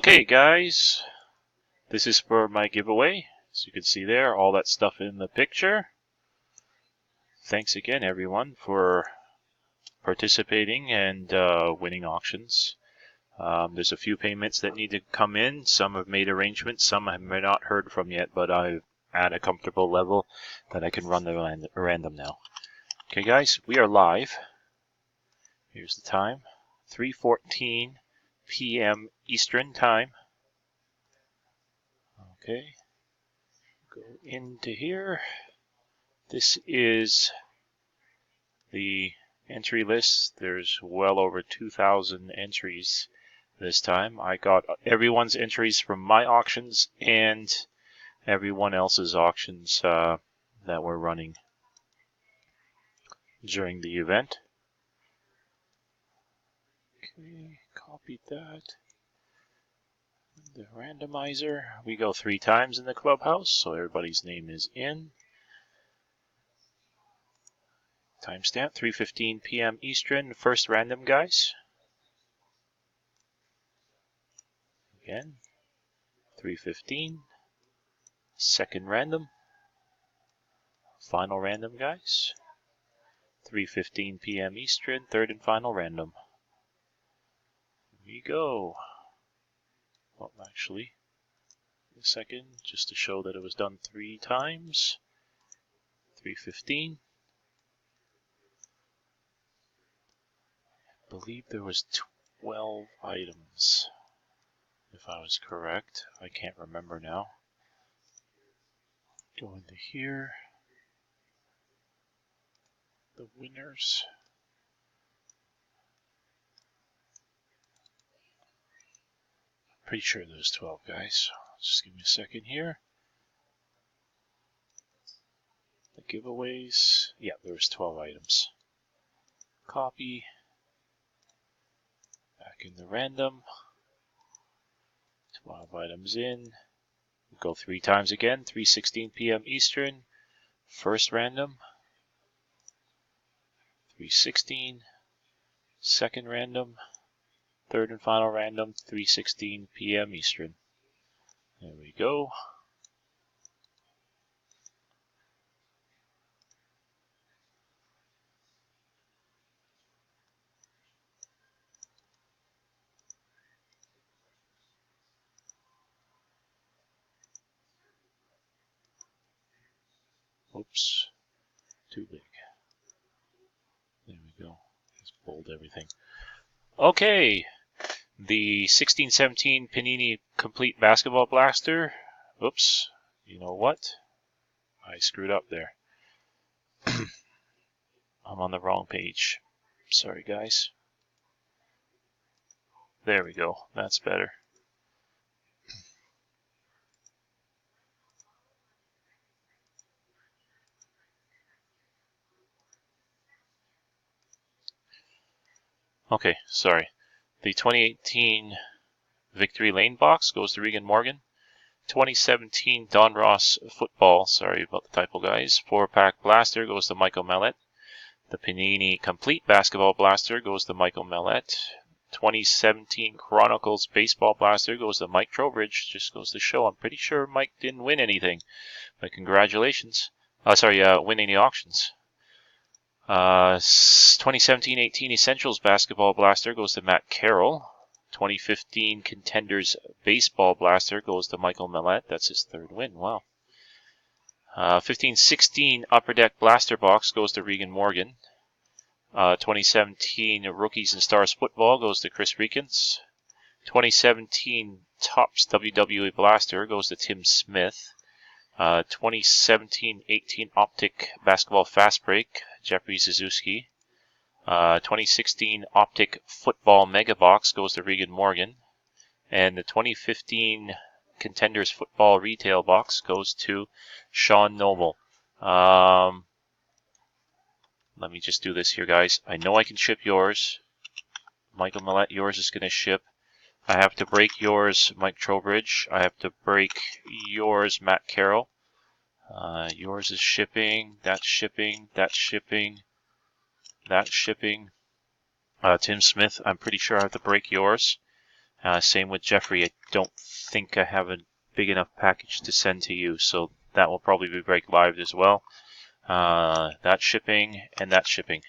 Okay guys, this is for my giveaway. As you can see there, all that stuff in the picture. Thanks again everyone for participating and winning auctions. There's a few payments that need to come in. Some have made arrangements, some I have not heard from yet, but I'm at a comfortable level that I can run the random now. Okay guys, we are live. Here's the time, 3:14 p.m. Eastern Time. Okay, go into here. This is the entry list. There's well over 2,000 entries this time. I got everyone's entries from my auctions and everyone else's auctions that were running during the event. Okay, copied that. The randomizer. We go 3 times in the clubhouse, so everybody's name is in. Timestamp 3:15 p.m. Eastern. First random, guys. Again, 3:15. Second random. Final random, guys. 3:15 p.m. Eastern. Third and final random. Here we go. Well, actually, a second, just to show that it was done 3 times. 3:15. I believe there was 12 items, if I was correct. I can't remember now. Go into here. The winners. Pretty sure there's 12, guys. Just give me a second here. The giveaways. Yeah, there's 12 items. Copy. Back in the random. 12 items in. Go 3 times again. 3:16 p.m. Eastern. First random. 3:16. Second random. Third and final random. 3:16 p.m. Eastern. There we go. Oops. Too big. There we go. Let's bold everything. Okay. The 16-17 Panini Complete Basketball Blaster. Oops. You know what? I screwed up there. I'm on the wrong page. Sorry, guys. There we go. That's better. Okay, sorry. The 2018 Victory Lane box goes to Regan Morgan. 2017 Don Ross Football, sorry about the typo, guys. 4-pack Blaster goes to Michael Mellett. The Panini Complete Basketball Blaster goes to Michael Mellett. 2017 Chronicles Baseball Blaster goes to Mike Trowbridge. Just goes to show, I'm pretty sure Mike didn't win anything. But congratulations. Win any auctions. 2017-18 Essentials Basketball Blaster goes to Matt Carroll. 2015 Contenders Baseball Blaster goes to Michael Mellett. That's his 3rd win. Wow. 15-16 Upper Deck Blaster Box goes to Regan Morgan. 2017 Rookies and Stars Football goes to Chris Reekins. 2017 Topps WWE Blaster goes to Tim Smith. 2017-18 Optic Basketball Fast Break, Jeffrey Zizuski. 2016 Optic Football Mega Box goes to Regan Morgan. And the 2015 Contenders Football Retail Box goes to Sean Noble. Let me just do this here, guys. I know I can ship yours. Michael Mellett, yours is going to ship. I have to break yours, Mike Trowbridge. I have to break yours, Matt Carroll. Yours is shipping. That's shipping. That's shipping. That's shipping. Tim Smith, I'm pretty sure I have to break yours. Same with Jeffrey. I don't think I have a big enough package to send to you, so that will probably be break live as well. That shipping and that shipping.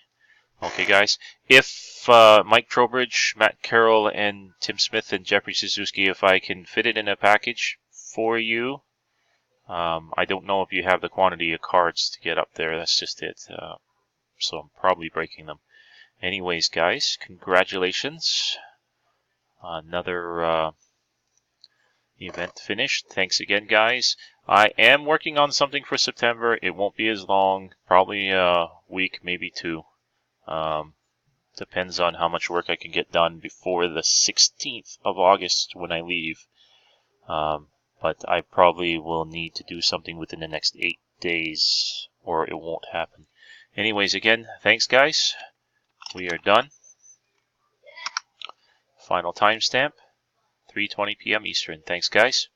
Okay, guys. If Mike Trowbridge, Matt Carroll, and Tim Smith and Jeffrey Suzuki, if I can fit it in a package for you, I don't know if you have the quantity of cards to get up there. That's just it. So I'm probably breaking them. Anyways, guys, congratulations. Another event finished. Thanks again, guys. I am working on something for September. It won't be as long, probably a week, maybe two. Depends on how much work I can get done before the 16th of August when I leave. But I probably will need to do something within the next 8 days or it won't happen. Anyways, again, thanks, guys. We are done. Final timestamp, 3:20 p.m. Eastern. Thanks, guys.